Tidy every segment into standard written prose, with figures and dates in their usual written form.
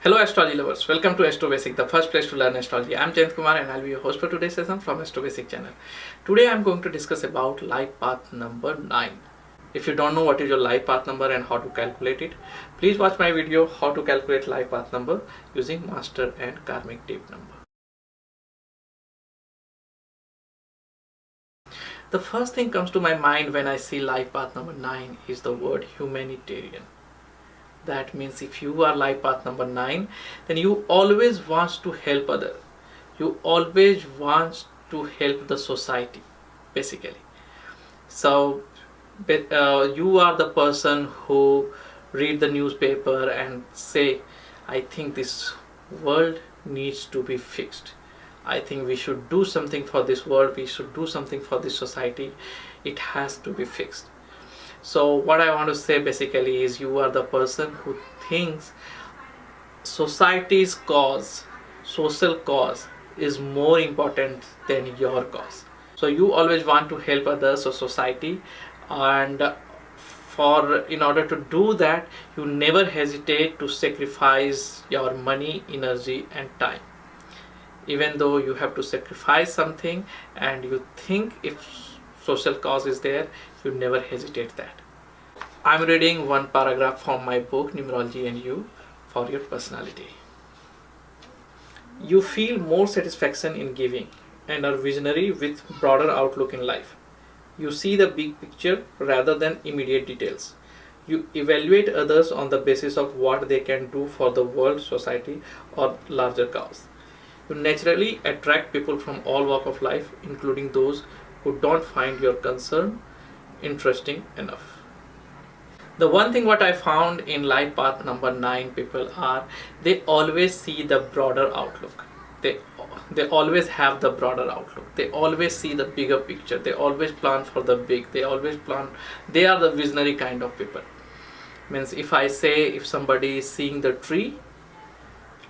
Hello astrology lovers, welcome to Astrobasic, the first place to learn astrology. I'm Jayantkumar and I'll be your host for today's session from Astrobasic channel. Today I'm going to discuss about life path number 9. If you don't know what is your life path number and how to calculate it, please watch my video how to calculate life path number using master and karmic deep number. The first thing comes to my mind when I see life path number 9 is the word humanitarian. That means if you are life path number 9, then you always want to help others. You always want to help the society, basically. So you are the person who read the newspaper and say, I think this world needs to be fixed. I think we should do something for this world. We should do something for this society. It has to be fixed. So what I want to say basically is you are the person who thinks society's cause, social cause is more important than your cause. So you always want to help others or society, and in order to do that, you never hesitate to sacrifice your money, energy and time. Even though you have to sacrifice something and you think if social cause is there, you never hesitate that. I'm reading one paragraph from my book Numerology and You for your personality. You feel more satisfaction in giving and are visionary with broader outlook in life. You see the big picture rather than immediate details. You evaluate others on the basis of what they can do for the world, society or larger cause. You naturally attract people from all walks of life, including those who don't find your concern interesting enough. The one thing what I found in life path number 9 people are, they always see the broader outlook. They always have the broader outlook. They always see the bigger picture. They always plan for the big. They are the visionary kind of people. Means if somebody is seeing the tree,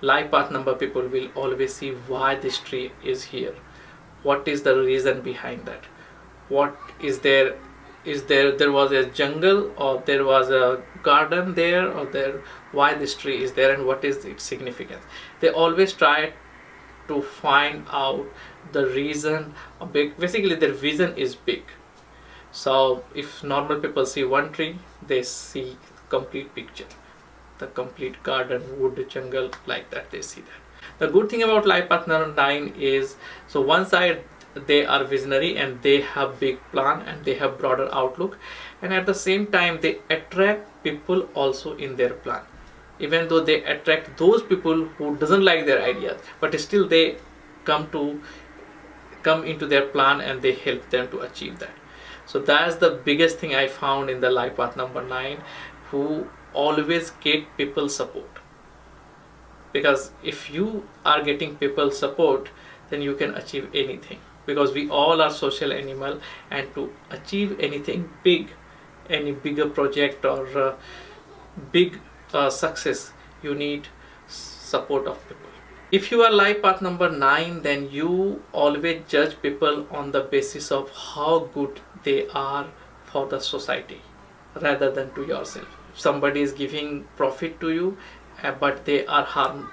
life path number people will always see why this tree is here. What is the reason behind that? What is there? There was a jungle or there was a garden there, or why this tree is there and what is its significance? They always try to find out the reason. Basically their vision is big. So if normal people see one tree, they see complete picture, the complete garden, wood, jungle, like that they see that. The good thing about life path number 9 is, so one side they are visionary and they have big plan and they have broader outlook, and at the same time they attract people also in their plan. Even though they attract those people who doesn't like their ideas, but still they come into their plan and they help them to achieve that. So that's the biggest thing I found in the life path number 9, who always get people support. Because if you are getting people support, then you can achieve anything. Because we all are social animal, and to achieve anything big, any bigger project or big success, you need support of people. If you are life path number 9, then you always judge people on the basis of how good they are for the society rather than to yourself. If somebody is giving profit to you but they harm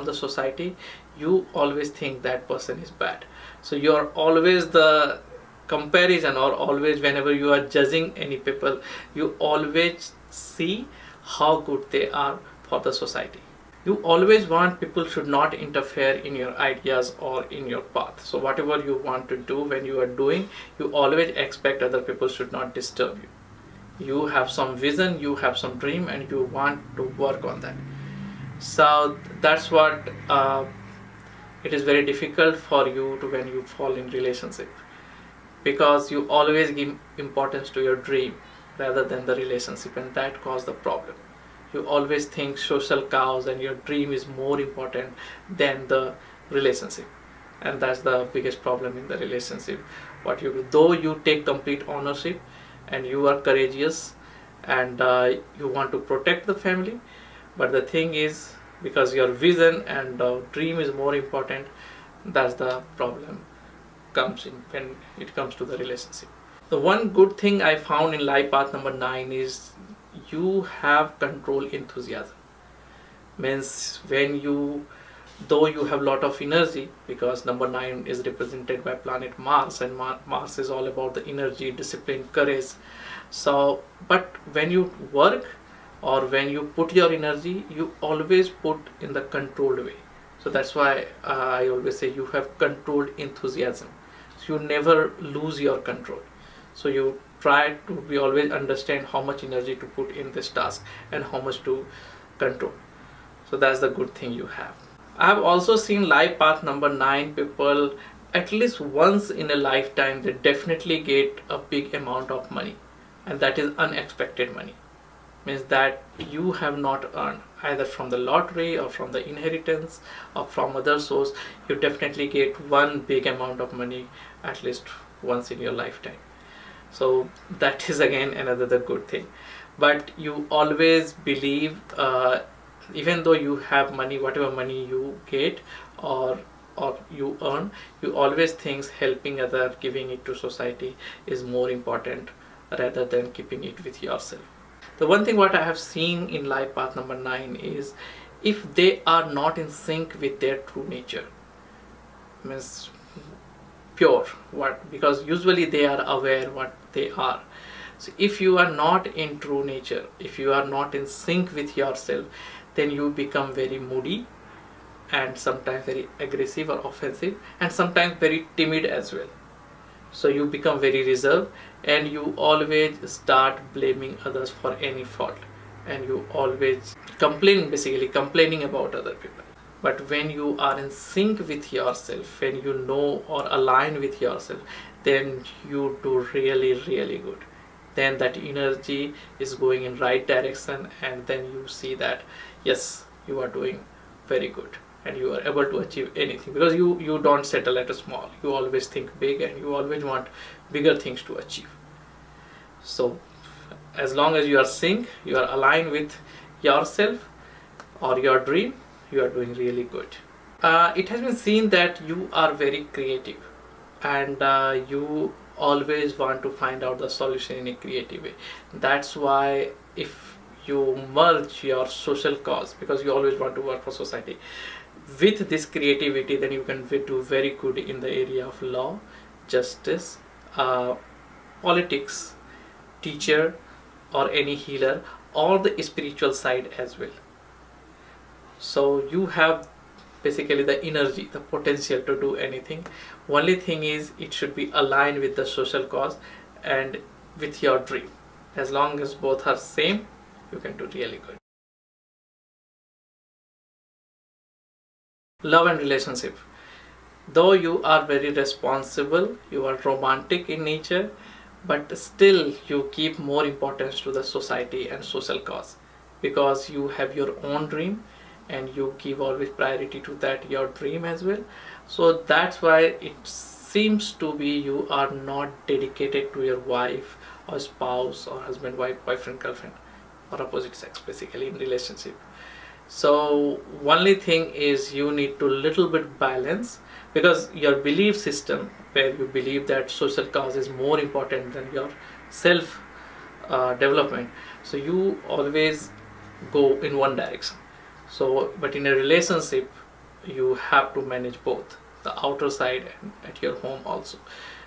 the society, you always think that person is bad. So you are always the comparison, or always whenever you are judging any people, you always see how good they are for the society. You always want people should not interfere in your ideas or in your path. So whatever you want to do, when you are doing, you always expect other people should not disturb you. You have some vision, you have some dream, and you want to work on that. So that's what it is very difficult for you to when you fall in relationship, because you always give importance to your dream rather than the relationship, and that causes the problem. You always think social cause and your dream is more important than the relationship, and that's the biggest problem in the relationship. What you do, though you take complete ownership and you are courageous and you want to protect the family, but the thing is, because your vision and dream is more important, that's the problem comes in when it comes to the relationship. The one good thing I found in life path number 9 is you have control enthusiasm. Means when you, though you have lot of energy, because number 9 is represented by planet Mars, and Mars is all about the energy, discipline, courage. So but when you work or when you put your energy, you always put in the controlled way. So that's why I always say you have controlled enthusiasm. So you never lose your control. So you try to be always understand how much energy to put in this task and how much to control. So that's the good thing you have. I have also seen life path number 9 people, at least once in a lifetime they definitely get a big amount of money, and that is unexpected money. Means that you have not earned either from the lottery or from the inheritance or from other source. You definitely get one big amount of money at least once in your lifetime. So that is again another the good thing. But you always believe, even though you have money, whatever money you get or you earn, you always think helping other, giving it to society is more important rather than keeping it with yourself. The one thing what I have seen in life path number 9 is if they are not in sync with their true nature, means pure what, because usually they are aware what they are. So if you are not in true nature, if you are not in sync with yourself, then you become very moody and sometimes very aggressive or offensive and sometimes very timid as well. So you become very reserved and you always start blaming others for any fault, and you always basically complaining about other people. But when you are in sync with yourself, when you know or align with yourself, then you do really, really good. Then that energy is going in right direction, and then you see that yes, you are doing very good and you are able to achieve anything, because you don't settle at a small, you always think big and you always want bigger things to achieve. So as long as you are sync, you are aligned with yourself or your dream, you are doing really good. It has been seen that you are very creative and you always want to find out the solution in a creative way. That's why if you merge your social cause, because you always want to work for society, with this creativity, then you can do very good in the area of law, justice, politics, teacher, or any healer, or the spiritual side as well. So you have basically the energy, the potential to do anything. Only thing is it should be aligned with the social cause and with your dream. As long as both are same, you can do really good. Love and relationship. Though you are very responsible, you are romantic in nature, but still you keep more importance to the society and social cause, because you have your own dream and you give always priority to that your dream as well. So that's why it seems to be you are not dedicated to your wife or spouse or husband, wife, boyfriend, girlfriend, or opposite sex, basically in relationship. So only thing is you need to little bit balance, because your belief system where you believe that social cause is more important than your self development, so you always go in one direction. So but in a relationship you have to manage both the outer side and at your home also.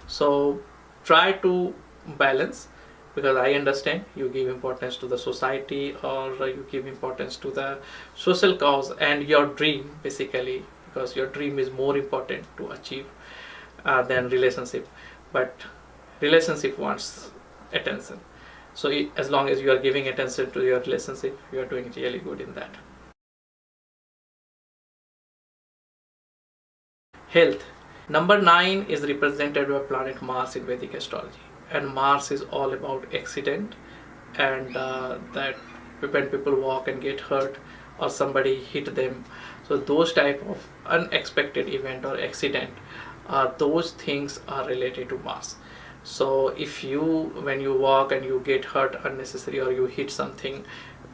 So try to balance, because I understand you give importance to the society or you give importance to the social cause and your dream, basically, because your dream is more important to achieve than relationship. But relationship wants attention. So as long as you are giving attention to your relationship, you are doing really good in that. Health. Number 9 is represented by planet Mars in Vedic astrology, and Mars is all about accident, and that when people walk and get hurt or somebody hit them, so those type of unexpected event or accident, those things are related to Mars. So if you, when you walk and you get hurt unnecessary or you hit something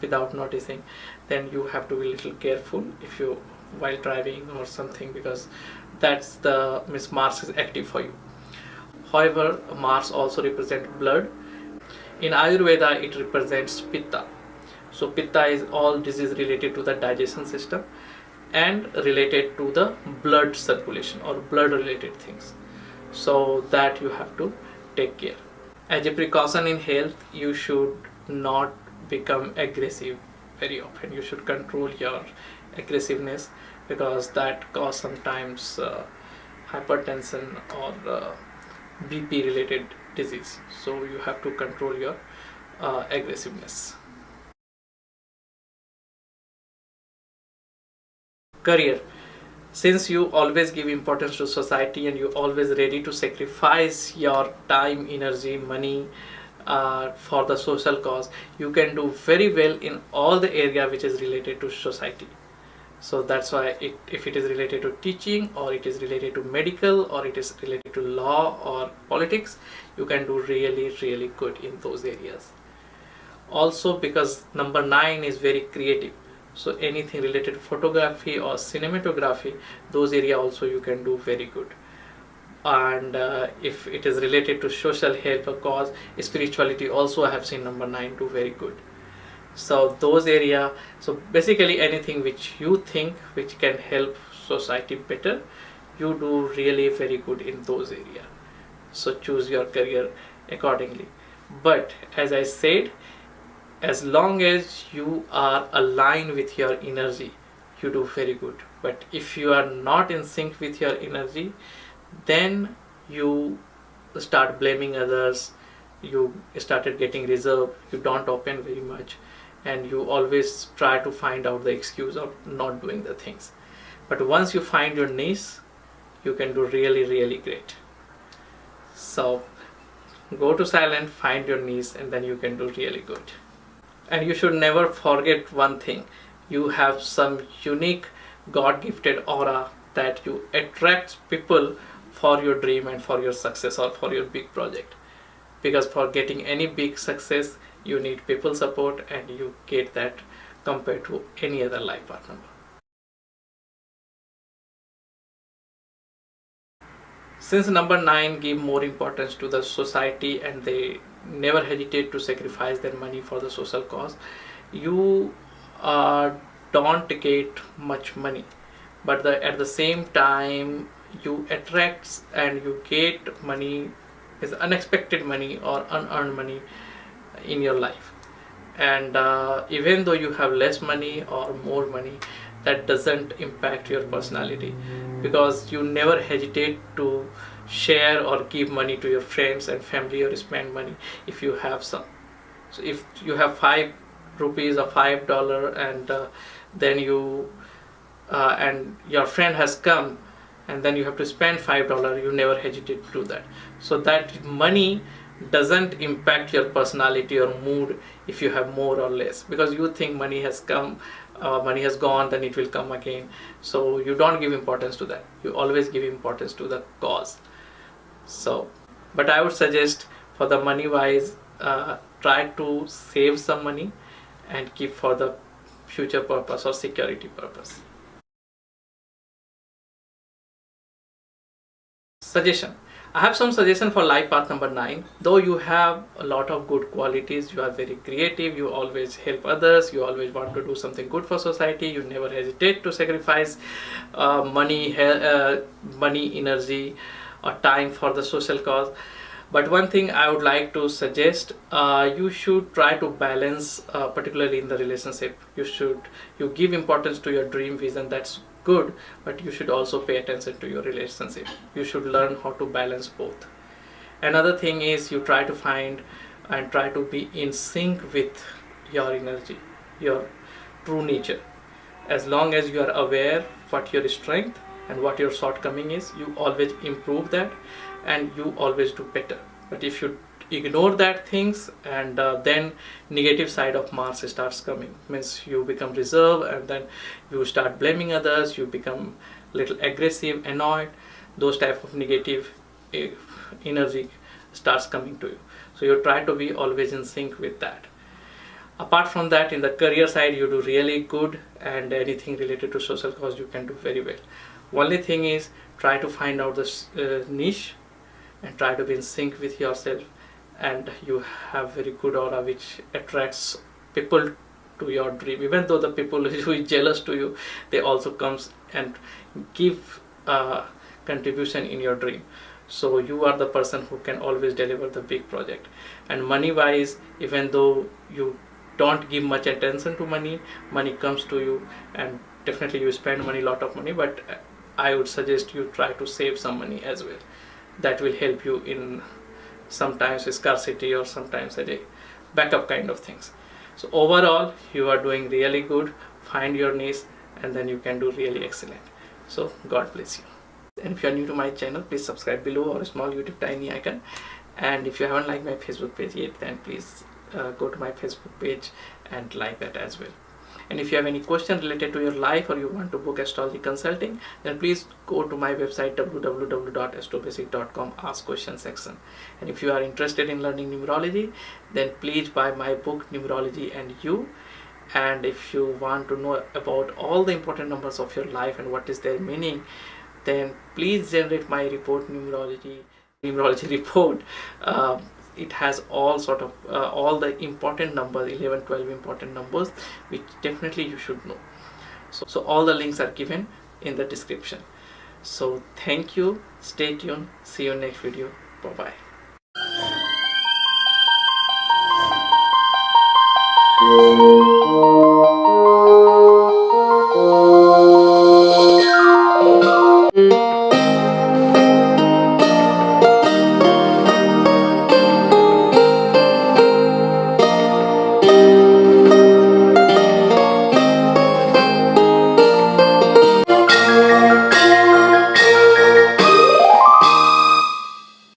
without noticing, then you have to be a little careful if you while driving or something, because that's the Miss Mars is active for you. However, Mars also represents blood. In Ayurveda, it represents Pitta. So pitta is all disease related to the digestion system and related to the blood circulation or blood related things. So that you have to take care. As a precaution in health, you should not become aggressive very often. You should control your aggressiveness, because that cause sometimes hypertension or BP related disease. So you have to control your aggressiveness. Career. Since you always give importance to society and you always ready to sacrifice your time, energy, money for the social cause, you can do very well in all the area which is related to society. So that's why if it is related to teaching, or it is related to medical, or it is related to law or politics, you can do really good in those areas. Also, because number 9 is very creative, so anything related to photography or cinematography, those area also you can do very good. And if it is related to social help or cause, spirituality also I have seen number 9 do very good. So those area, so basically anything which you think which can help society better, you do really very good in those area. So choose your career accordingly. But as I said, as long as you are aligned with your energy, you do very good. But if you are not in sync with your energy, then you start blaming others, you started getting reserved, you don't open very much, and you always try to find out the excuse of not doing the things. But once you find your niche, you can do really great. So go to silent, find your niche, and then you can do really good. And you should never forget one thing: you have some unique God-gifted aura that you attract people for your dream and for your success or for your big project. Because for getting any big success, you need people support, and you get that compared to any other life path number. Since number 9 give more importance to the society and they never hesitate to sacrifice their money for the social cause, you don't get much money, but at the same time you attract and you get money, is unexpected money or unearned money in your life. And even though you have less money or more money, that doesn't impact your personality, because you never hesitate to share or give money to your friends and family, or spend money if you have some. So if you have 5 rupees or $5, and then you and your friend has come, and then you have to spend $5, you never hesitate to do that. So that money doesn't impact your personality or mood if you have more or less, because you think money has come, money has gone, then it will come again. So you don't give importance to that, you always give importance to the cause. So, but I would suggest for the money wise, try to save some money and keep for the future purpose or security purpose. Suggestion. I have some suggestion for life path number 9. Though you have a lot of good qualities, you are very creative, you always help others, you always want to do something good for society, you never hesitate to sacrifice money, energy or time for the social cause. But one thing I would like to suggest, you should try to balance, particularly in the relationship. You give importance to your dream vision, that's good, but you should also pay attention to your relationship. You should learn how to balance both. Another thing is, you try to find and try to be in sync with your energy, your true nature. As long as you are aware what your strength and what your shortcoming is, you always improve that and you always do better. But if you ignore that things, and then negative side of Mars starts coming, means you become reserved, and then you start blaming others, you become little aggressive, annoyed, those type of negative energy starts coming to you. So you try to be always in sync with that. Apart from that, in the career side, you do really good, and anything related to social cause you can do very well. Only thing is, try to find out this niche and try to be in sync with yourself, and you have very good aura which attracts people to your dream. Even though the people who is jealous to you, they also comes and give contribution in your dream. So you are the person who can always deliver the big project. And money wise, even though you don't give much attention to money, money comes to you, and definitely you spend money, lot of money, but I would suggest you try to save some money as well. That will help you in sometimes scarcity or sometimes a backup kind of things. So overall, you are doing really good. Find your niche and then you can do really excellent. So God bless you. And if you are new to my channel, please subscribe below, or a small YouTube tiny icon. And if you haven't liked my Facebook page yet, then please go to my Facebook page and like that as well. And if you have any question related to your life, or you want to book astrology consulting, then please go to my website www.astrobasic.com ask question section. And if you are interested in learning numerology, then please buy my book Numerology and You. And if you want to know about all the important numbers of your life and what is their meaning, then please generate my report, numerology report. It has all sort of all the important numbers, 11 12 important numbers, which definitely you should know. So all the links are given in the description. So thank you, stay tuned, see you in next video. Bye bye.